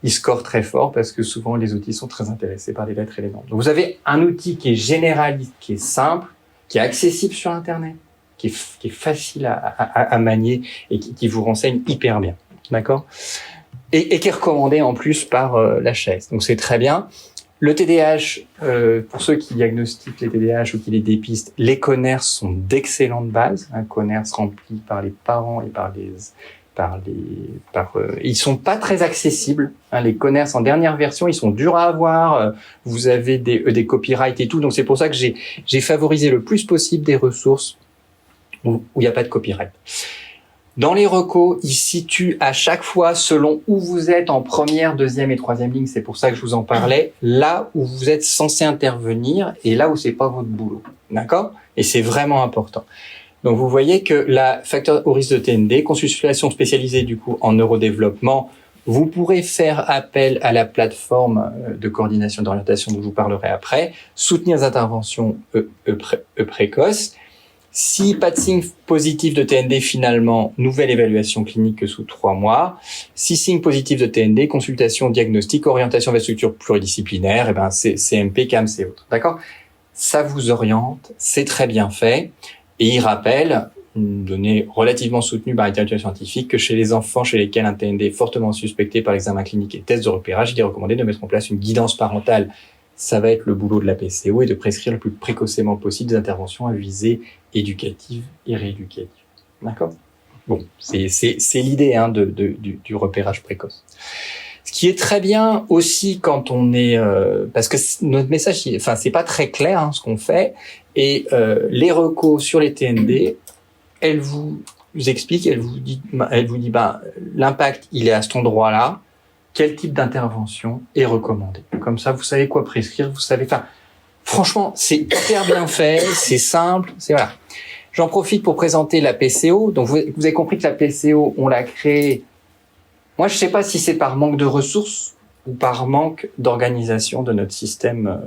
ils scorent très fort parce que souvent les autistes sont très intéressés par les lettres et les nombres. Donc vous avez un outil qui est généraliste, qui est simple, qui est accessible sur Internet, qui est facile à manier et qui vous renseigne hyper bien, d'accord ? Et qui est recommandé en plus par l'HAS. Donc c'est très bien. Le TDAH, pour ceux qui diagnostiquent les TDAH ou qui les dépistent, les CONERS sont d'excellentes bases. Un CONERS rempli par les parents et ils sont pas très accessibles. Les CONERS en dernière version, ils sont durs à avoir. Vous avez des copyrights et tout. Donc c'est pour ça que j'ai favorisé le plus possible des ressources où il n'y a pas de copyright. Dans les recos, ils situent à chaque fois, selon où vous êtes en première, deuxième et troisième ligne, c'est pour ça que je vous en parlais, là où vous êtes censé intervenir et là où c'est pas votre boulot. D'accord ? Et c'est vraiment important. Donc vous voyez que la facteur au risque de TND, consultation spécialisée du coup en neurodéveloppement, vous pourrez faire appel à la plateforme de coordination d'orientation dont je vous parlerai après, soutenir les interventions précoces. Si pas de signe positif de TND, finalement, nouvelle évaluation clinique sous 3 mois. Si signe positif de TND, consultation, diagnostic, orientation vers structure pluridisciplinaire, c'est CMP, CAMS et autres. D'accord ? Ça vous oriente, c'est très bien fait. Et il rappelle, une donnée relativement soutenue par la littérature scientifique, que chez les enfants chez lesquels un TND est fortement suspecté par l'examen clinique et test de repérage, il est recommandé de mettre en place une guidance parentale. Ça va être le boulot de la PCO et de prescrire le plus précocement possible des interventions à visée éducative et rééducative. D'accord ? Bon, c'est l'idée du repérage précoce. Ce qui est très bien aussi quand on est... parce que notre message, c'est pas très clair ce qu'on fait. Et les recos sur les TND, elle vous explique, elle vous dit l'impact, il est à cet endroit-là. Quel type d'intervention est recommandé. Comme ça, vous savez quoi prescrire, vous savez... franchement, c'est hyper bien fait, c'est simple, voilà. J'en profite pour présenter la PCO. Donc, vous avez compris que la PCO, on l'a créée... Moi, je sais pas si c'est par manque de ressources ou par manque d'organisation de notre système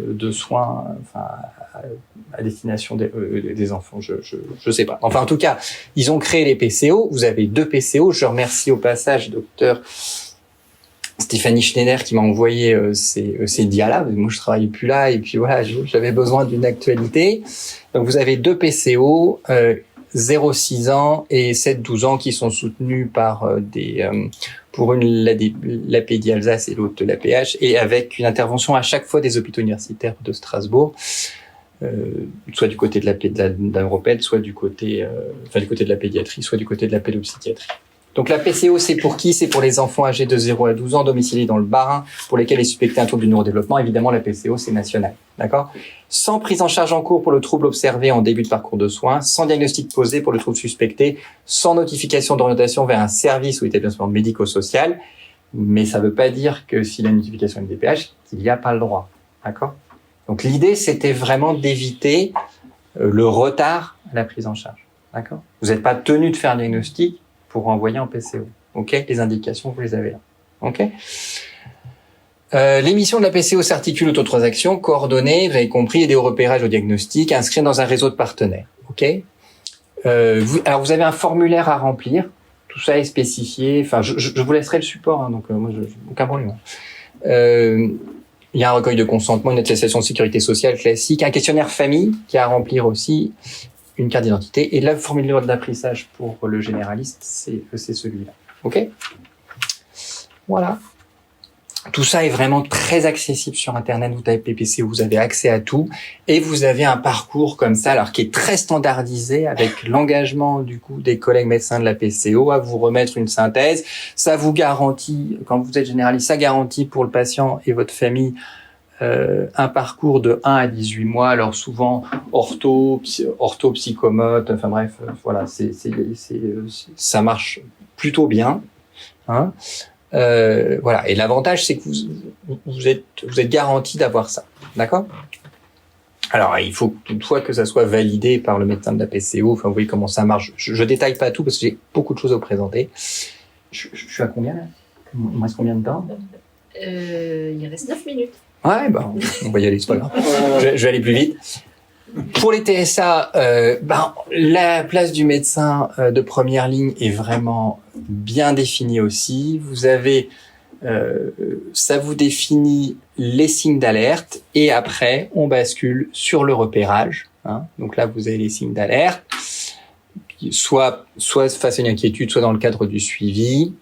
de soins à destination des enfants. Je sais pas. Enfin, en tout cas, ils ont créé les PCO. Vous avez 2 PCO. Je remercie au passage docteur Stéphanie Schneider qui m'a envoyé ces dias-là. Moi, je travaillais plus là et puis voilà, j'avais besoin d'une actualité. Donc, vous avez 2 PCO, 0-6 ans et 7-12 ans qui sont soutenus par pour une l'APD Alsace et l'autre l'APH et avec une intervention à chaque fois des hôpitaux universitaires de Strasbourg, soit du côté de l'Europède, soit du côté de la pédiatrie, soit du côté de la pédopsychiatrie. Donc la PCO, c'est pour qui ? C'est pour les enfants âgés de 0 à 12 ans domiciliés dans le Bas-Rhin pour lesquels est suspecté un trouble du neurodéveloppement. Évidemment, la PCO, c'est national. D'accord ? Sans prise en charge en cours pour le trouble observé en début de parcours de soins, sans diagnostic posé pour le trouble suspecté, sans notification d'orientation vers un service ou établissement médico-social. Mais ça ne veut pas dire que s'il y a une notification MDPH, qu'il n'y a pas le droit. D'accord ? Donc l'idée, c'était vraiment d'éviter le retard à la prise en charge. D'accord ? Vous n'êtes pas tenu de faire un diagnostic pour envoyer en PCO. Ok ? Les indications, vous les avez là. Ok ? Les missions de la PCO s'articulent autour de 3 actions, coordonnées, vous avez compris, aider au repérage, au diagnostic, inscrire dans un réseau de partenaires. Ok ? Alors vous avez un formulaire à remplir, tout ça est spécifié, je vous laisserai le support, donc moi, aucun problème. Il y a un recueil de consentement, une attestation de sécurité sociale classique, un questionnaire famille qui a à remplir aussi, une carte d'identité, et le formulaire d'apprissage pour le généraliste, c'est celui-là. Ok ? Voilà. Tout ça est vraiment très accessible sur Internet. Vous tapez PPCO, vous avez accès à tout. Et vous avez un parcours comme ça, alors qui est très standardisé, avec l'engagement du coup des collègues médecins de la PCO à vous remettre une synthèse. Ça vous garantit, quand vous êtes généraliste, ça garantit pour le patient et votre famille un parcours de 1 à 18 mois. Alors souvent ortho, psychomote, enfin bref, voilà, ça marche plutôt bien. Hein. Voilà. Et l'avantage, c'est que vous êtes garanti d'avoir ça. D'accord? Alors, il faut toutefois que ça soit validé par le médecin de la PCO. Enfin, vous voyez comment ça marche. Je détaille pas tout parce que j'ai beaucoup de choses à vous présenter. Je suis à combien, là? Il me reste combien de temps? Il reste 9 minutes. Ouais, bah, on va y aller, c'est pas grave. Je vais aller plus vite. Pour les TSA, la place du médecin de première ligne est vraiment bien définie aussi. Vous avez, ça vous définit les signes d'alerte et après, on bascule sur le repérage. Hein. Donc là, vous avez les signes d'alerte, soit face à une inquiétude, soit dans le cadre du suivi.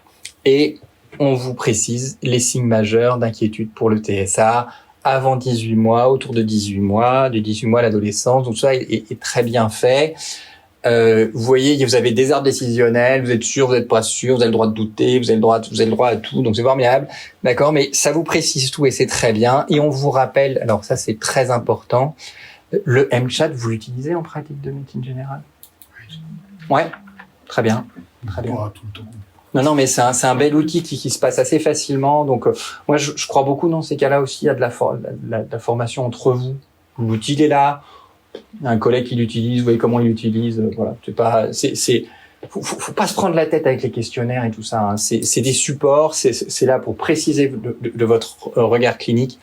Et on vous précise les signes majeurs d'inquiétude pour le TSA avant 18 mois, autour de 18 mois, de 18 mois à l'adolescence. Donc ça est très bien fait. Vous voyez, vous avez des arbres décisionnels, vous êtes sûr, vous n'êtes pas sûr, vous avez le droit de douter, vous avez le droit à tout, donc c'est formidable. D'accord, mais ça vous précise tout et c'est très bien. Et on vous rappelle, alors ça c'est très important, le mChat, vous l'utilisez en pratique de médecine générale? Ouais, très bien. Très bien. Pas tout le temps. Non, mais c'est un bel outil qui se passe assez facilement. Donc, moi, je crois beaucoup dans ces cas-là aussi, il y a de la formation entre vous. L'outil, il est là. Il y a un collègue qui l'utilise, vous voyez comment il l'utilise. Voilà. Faut pas se prendre la tête avec les questionnaires et tout ça. Hein. C'est des supports. C'est là pour préciser de votre regard clinique.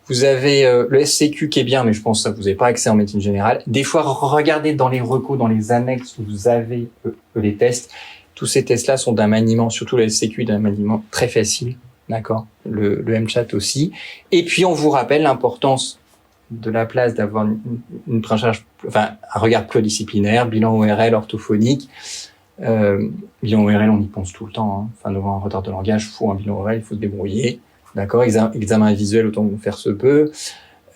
Vous avez le SCQ qui est bien, mais je pense que ça vous n'avez pas accès en médecine générale. Des fois, regardez dans les recos, dans les annexes où vous avez les tests. Tous ces tests-là sont d'un maniement, surtout le SCQ, d'un maniement très facile, d'accord. Le mChat aussi. Et puis on vous rappelle l'importance de la place d'avoir une prise en charge, enfin un regard pluridisciplinaire, bilan ORL orthophonique. Bilan ORL, on y pense tout le temps. Hein. Enfin, devant un retard de langage, il faut un bilan ORL, il faut se débrouiller, d'accord. Examen visuel autant que faire se peut.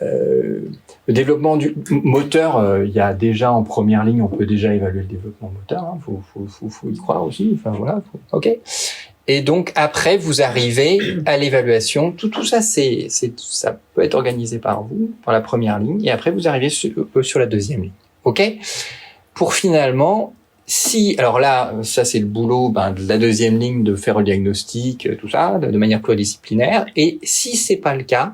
Le développement du moteur, il y a déjà en première ligne, on peut déjà évaluer le développement moteur. Hein, faut y croire aussi. Enfin voilà, ok. Et donc après, vous arrivez à l'évaluation. Tout ça, ça peut être organisé par vous, par la première ligne, et après vous arrivez sur la deuxième ligne. Ok. Pour finalement, alors là, ça c'est le boulot de la deuxième ligne de faire le diagnostic, tout ça, de manière pluridisciplinaire. Et si c'est pas le cas,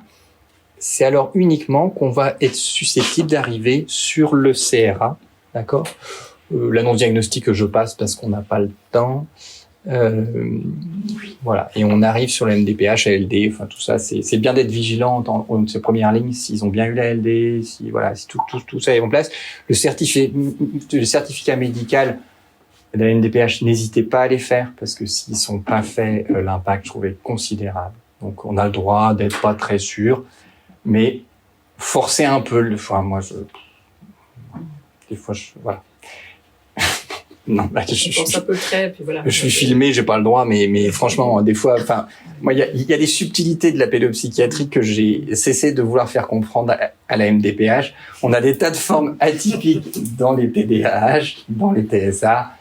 c'est alors uniquement qu'on va être susceptible d'arriver sur le CRA, d'accord. L'annonce diagnostique je passe parce qu'on n'a pas le temps. Voilà, et on arrive sur le MDPH, ALD, enfin tout ça, c'est bien d'être vigilant en ces premières lignes, s'ils ont bien eu la LD, si tout ça est en place. Le certificat médical de la MDPH, n'hésitez pas à les faire parce que s'ils sont pas faits, l'impact je trouve est considérable. Donc on a le droit d'être pas très sûr. Mais forcer un peu voilà. Non, Je pense un peu trait, puis voilà. Je suis filmé, j'ai pas le droit, mais franchement, des fois, moi, il y a des subtilités de la pédopsychiatrie que j'ai cessé de vouloir faire comprendre à la MDPH. On a des tas de formes atypiques dans les TDAH, dans les TSA.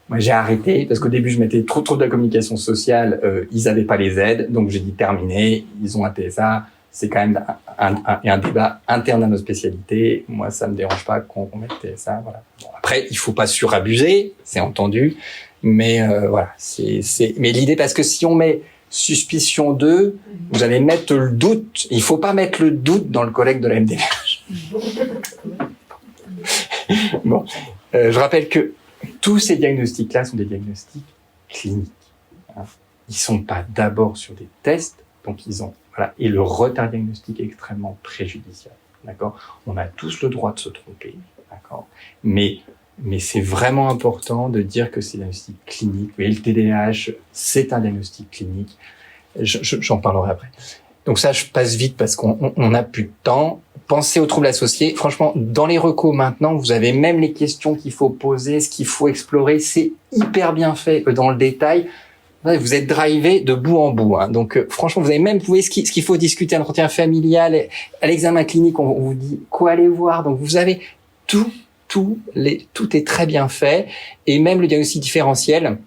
Moi, j'ai arrêté parce qu'au début, je mettais trop de la communication sociale. Ils avaient pas les aides, donc j'ai dit terminé. Ils ont un TSA. C'est quand même un débat interne à nos spécialités. Moi, ça me dérange pas qu'on mette TSA. Voilà. Bon, après, il faut pas surabuser, c'est entendu. Mais voilà, mais l'idée, parce que si on met suspicion 2, vous allez mettre le doute. Il faut pas mettre le doute dans le collègue de la MDPH. Bon, je rappelle que tous ces diagnostics-là sont des diagnostics cliniques. Hein. Ils sont pas d'abord sur des tests, donc ils ont voilà. Et le retard diagnostique est extrêmement préjudiciable, d'accord. On a tous le droit de se tromper, d'accord. Mais c'est vraiment important de dire que c'est un diagnostic clinique. Vous voyez, le TDAH, c'est un diagnostic clinique. J'en parlerai après. Donc ça, je passe vite parce qu'on n'a plus de temps. Pensez aux troubles associés. Franchement, dans les recos maintenant, vous avez même les questions qu'il faut poser, ce qu'il faut explorer. C'est hyper bien fait dans le détail. Ouais, vous êtes drivé de bout en bout. Hein. Donc, franchement, vous avez même, vous voyez ce qu'il faut discuter à l'entretien familial, à l'examen clinique, on vous dit quoi aller voir. Donc, vous avez tout est très bien fait. Et même le diagnostic différentiel,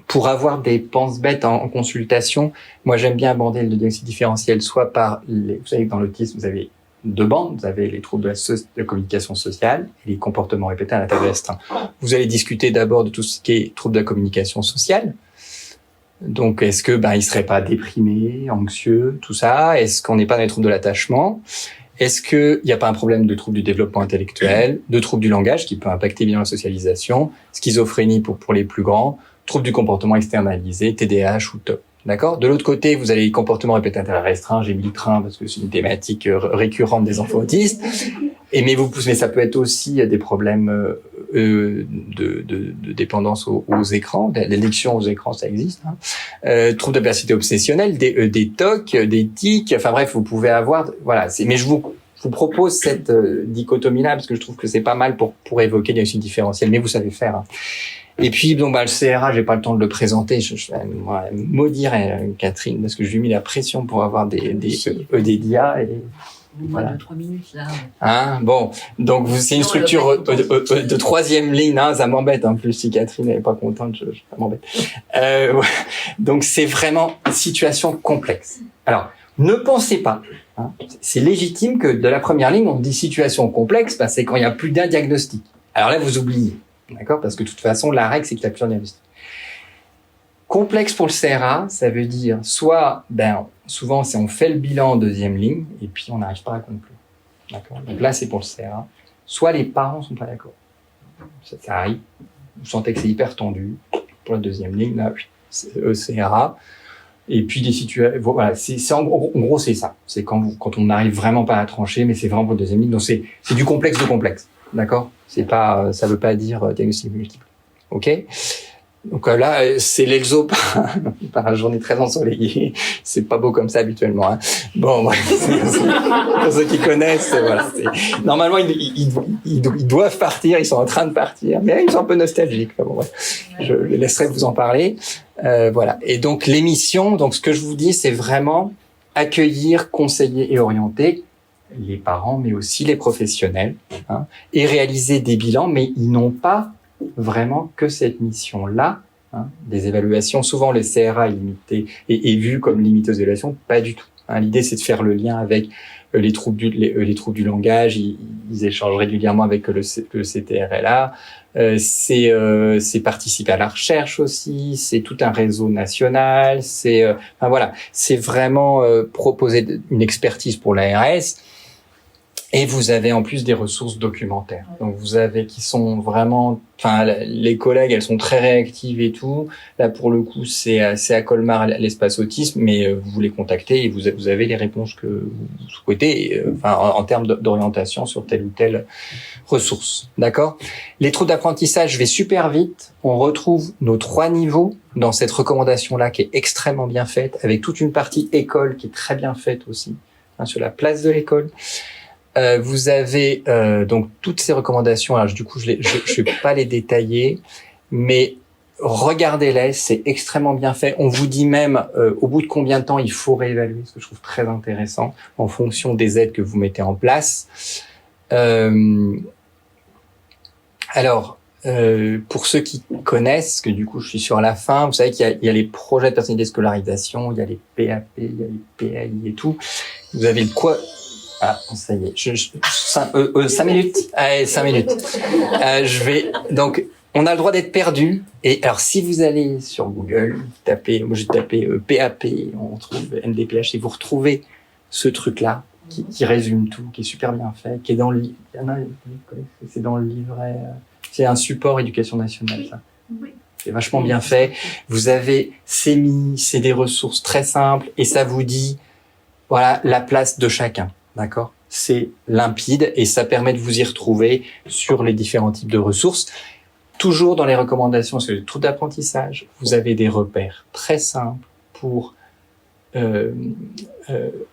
pour avoir des penses-bêtes en consultation, moi, j'aime bien aborder le diagnostic différentiel, soit par vous savez que dans l'autisme, vous avez 2 bandes. Vous avez les troubles de la communication sociale et les comportements répétés à l'intérêt restreint. Vous allez discuter d'abord de tout ce qui est troubles de la communication sociale. Donc, est-ce que il serait pas déprimé, anxieux, tout ça? Est-ce qu'on n'est pas dans les troubles de l'attachement? Est-ce que il n'y a pas un problème de troubles du développement intellectuel, de troubles du langage qui peut impacter bien la socialisation, schizophrénie pour les plus grands, troubles du comportement externalisé, TDAH ou TOP? D'accord? De l'autre côté, vous avez les comportements répétés à l'intérêt restreint. J'ai mis le train parce que c'est une thématique récurrente des enfants autistes. Mais ça peut être aussi des problèmes de dépendance aux écrans, d'addiction aux écrans, ça existe. Hein. Troubles de personnalité obsessionnelle, des TOC, des tics. Enfin bref, vous pouvez avoir. Voilà. Mais je vous propose cette dichotomie-là parce que je trouve que c'est pas mal pour évoquer le diagnostic différentiel. Mais vous savez faire. Hein. Et puis, le CRA, j'ai pas le temps de le présenter. Je vais maudire Catherine parce que je lui ai mis la pression pour avoir des EDDIA et voilà. 2-3 minutes, là. Hein, bon. Donc, c'est une structure de 3e ligne, hein. Ça m'embête, en plus, si Catherine n'est pas contente, ça m'embête. Donc, c'est vraiment une situation complexe. Alors, ne pensez pas, hein, c'est légitime que de la première ligne, on dit situation complexe, c'est quand il y a plus d'un diagnostic. Alors là, vous oubliez. D'accord? Parce que de toute façon, la règle, c'est qu'il y a plusieurs diagnostics. Complexe pour le CRA, ça veut dire soit, souvent, on fait le bilan en 2e ligne, et puis on n'arrive pas à conclure. D'accord? Donc là, c'est pour le CRA. Soit les parents sont pas d'accord. Ça arrive. Vous sentez que c'est hyper tendu. Pour la 2e ligne, là, c'est CRA. Et puis des situations, voilà, en gros, c'est ça. C'est quand on n'arrive vraiment pas à trancher, mais c'est vraiment pour la 2e ligne. Donc c'est du complexe de complexe. D'accord? C'est pas, ça veut pas dire diagnostic multiple. Ok? Donc là, c'est l'Elzo par une journée très ensoleillée. C'est pas beau comme ça habituellement. Hein. Bon, bref, pour ceux qui connaissent, voilà. Normalement, ils doivent partir. Ils sont en train de partir, mais ils sont un peu nostalgiques. Enfin, bon, bref, je les laisserai vous en parler. Voilà. Et donc l'émission, donc ce que je vous dis, c'est vraiment accueillir, conseiller et orienter les parents, mais aussi les professionnels, hein, et réaliser des bilans, mais ils n'ont pas vraiment que cette mission-là, hein, des évaluations. Souvent, le CRA est limité, est vu comme limité aux évaluations, pas du tout. Hein. L'idée, c'est de faire le lien avec les troubles du langage. Ils échangent régulièrement avec le CTRLA. C'est participer à la recherche aussi. C'est tout un réseau national. C'est vraiment proposer une expertise pour l'ARS. Et vous avez en plus des ressources documentaires. Donc vous avez qui sont vraiment, les collègues, elles sont très réactives et tout. Là pour le coup, c'est à Colmar l'espace autisme, mais vous les contactez et vous avez les réponses que vous souhaitez, en termes d'orientation sur telle ou telle ressource. D'accord? Les troubles d'apprentissage, je vais super vite. On retrouve nos 3 niveaux dans cette recommandation-là qui est extrêmement bien faite, avec toute une partie école qui est très bien faite aussi, hein, sur la place de l'école. Vous avez donc toutes ces recommandations. Alors du coup, je vais pas les détailler, mais regardez-les, c'est extrêmement bien fait. On vous dit même au bout de combien de temps il faut réévaluer, ce que je trouve très intéressant, en fonction des aides que vous mettez en place. Alors, pour ceux qui connaissent, que du coup je suis sur la fin, vous savez qu'il y a les projets de personnalité de scolarisation, il y a les PAP, il y a les PAI et tout. Vous avez le quoi? Ah, ça y est. 5 minutes. Allez, 5 minutes. Donc, on a le droit d'être perdu. Et alors, si vous allez sur Google, moi j'ai tapé PAP, on trouve NDPH, et vous retrouvez ce truc-là, qui résume tout, qui est super bien fait, qui est dans le livre. C'est dans le livret. C'est un support éducation nationale, ça. Oui. C'est vachement bien fait. Vous avez CEMI, c'est des ressources très simples, et ça vous dit, voilà, la place de chacun. D'accord? C'est limpide et ça permet de vous y retrouver sur les différents types de ressources. Toujours dans les recommandations sur le trouble d'apprentissage, vous avez des repères très simples pour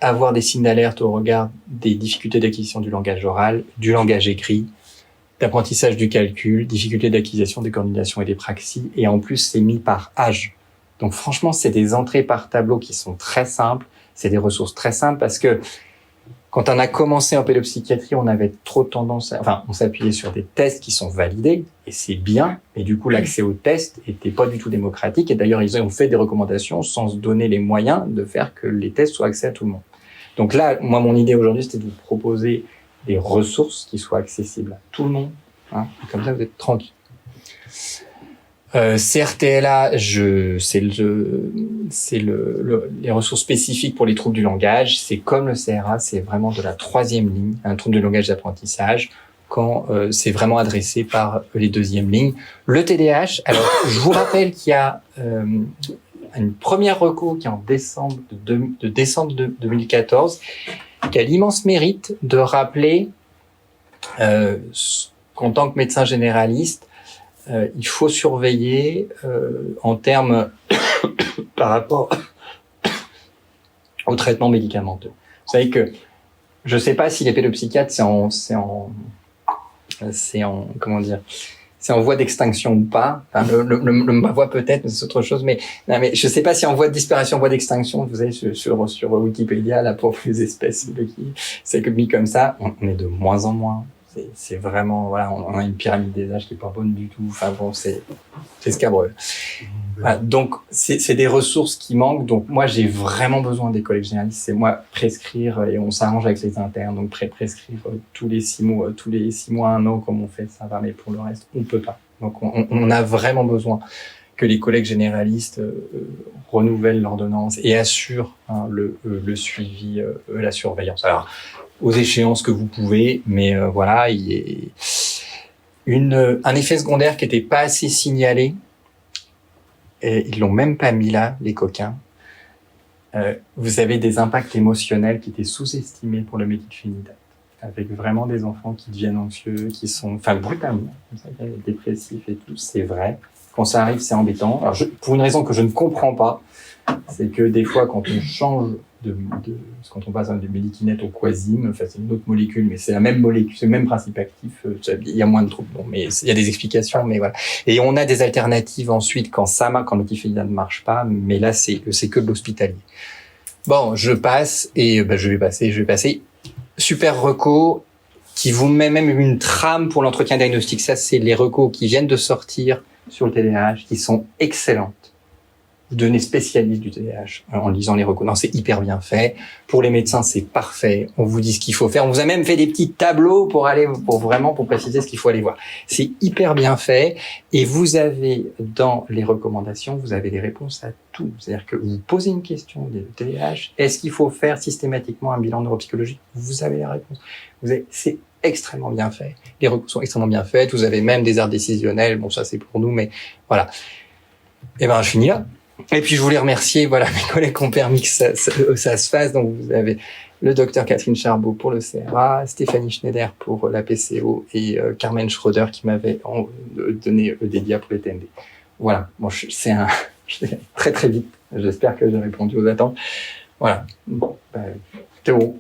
avoir des signes d'alerte au regard des difficultés d'acquisition du langage oral, du langage écrit, d'apprentissage du calcul, difficultés d'acquisition des coordinations et des praxis. Et en plus, c'est mis par âge. Donc franchement, c'est des entrées par tableau qui sont très simples. C'est des ressources très simples parce que quand on a commencé en pédopsychiatrie, on avait trop tendance on s'appuyait sur des tests qui sont validés, et c'est bien, et du coup, l'accès aux tests était pas du tout démocratique, et d'ailleurs, ils ont fait des recommandations sans se donner les moyens de faire que les tests soient accès à tout le monde. Donc là, moi, mon idée aujourd'hui, c'était de vous proposer des ressources qui soient accessibles à tout le monde, hein, et comme ça, vous êtes tranquille. CRTLA, c'est les ressources spécifiques pour les troubles du langage. C'est comme le CRA, c'est vraiment de la 3e ligne, un trouble du langage d'apprentissage, quand c'est vraiment adressé par les 2e lignes. Le TDAH, alors je vous rappelle qu'il y a une première reco qui est en décembre 2014, qui a l'immense mérite de rappeler qu'en tant que médecin généraliste, il faut surveiller en termes par rapport au traitement médicamenteux. Vous savez que je sais pas si les pédopsychiatres c'est en voie d'extinction ou pas. Enfin, ma voix peut-être, mais c'est autre chose. Mais je sais pas si en voie de disparition, voie d'extinction. Vous savez sur Wikipédia là pour les espèces c'est que mis comme ça, on est de moins en moins. C'est vraiment, voilà, on a une pyramide des âges qui est pas bonne du tout. Enfin bon, c'est scabreux. Voilà, donc, c'est des ressources qui manquent. Donc, moi, j'ai vraiment besoin des collègues généralistes. C'est moi, prescrire, et on s'arrange avec les internes. Donc, prescrire tous les 6 mois, 1 an, comme on fait, ça va. Mais pour le reste, on peut pas. Donc, on a vraiment besoin que les collègues généralistes renouvellent l'ordonnance et assurent le suivi, la surveillance. Alors, aux échéances que vous pouvez, mais voilà, il y a un effet secondaire qui était pas assez signalé, et ils l'ont même pas mis là, les coquins. Vous avez des impacts émotionnels qui étaient sous-estimés pour le méthylphénidate, avec vraiment des enfants qui deviennent anxieux, qui sont, brutalement, comme ça, dépressifs et tout, c'est vrai. Quand ça arrive, c'est embêtant. Alors, pour une raison que je ne comprends pas, c'est que des fois, quand on change quand on passe du médichinette au quasime, enfin, c'est une autre molécule, mais c'est la même molécule, c'est le même principe actif, il y a moins de troubles. Bon, mais il y a des explications, mais voilà. Et on a des alternatives ensuite quand le méthylphénidate ne marche pas, mais là, c'est que de l'hospitalier. Bon, je passe, et je vais passer. Super reco, qui vous met même une trame pour l'entretien diagnostique. Ça, c'est les recos qui viennent de sortir sur le TDAH, qui sont excellentes. Vous devenez spécialiste du TDAH en lisant les recos. Non, c'est hyper bien fait. Pour les médecins, c'est parfait. On vous dit ce qu'il faut faire. On vous a même fait des petits tableaux pour préciser ce qu'il faut aller voir. C'est hyper bien fait. Et vous avez, dans les recommandations, vous avez les réponses à tout. C'est-à-dire que vous posez une question de TDAH. Est-ce qu'il faut faire systématiquement un bilan neuropsychologique? Vous avez la réponse. C'est extrêmement bien fait. Les recos sont extrêmement bien faites. Vous avez même des aires décisionnelles. Bon, ça, c'est pour nous, mais voilà. Je finis là. Et puis je voulais remercier mes collègues qui ont permis que ça se fasse. Donc vous avez le docteur Catherine Charbot pour le CRA, Stéphanie Schneider pour la PCO et Carmen Schroeder qui m'avait donné des dias pour les TND. Voilà, bon, je vais très très vite. J'espère que j'ai répondu aux attentes. Voilà. Théo.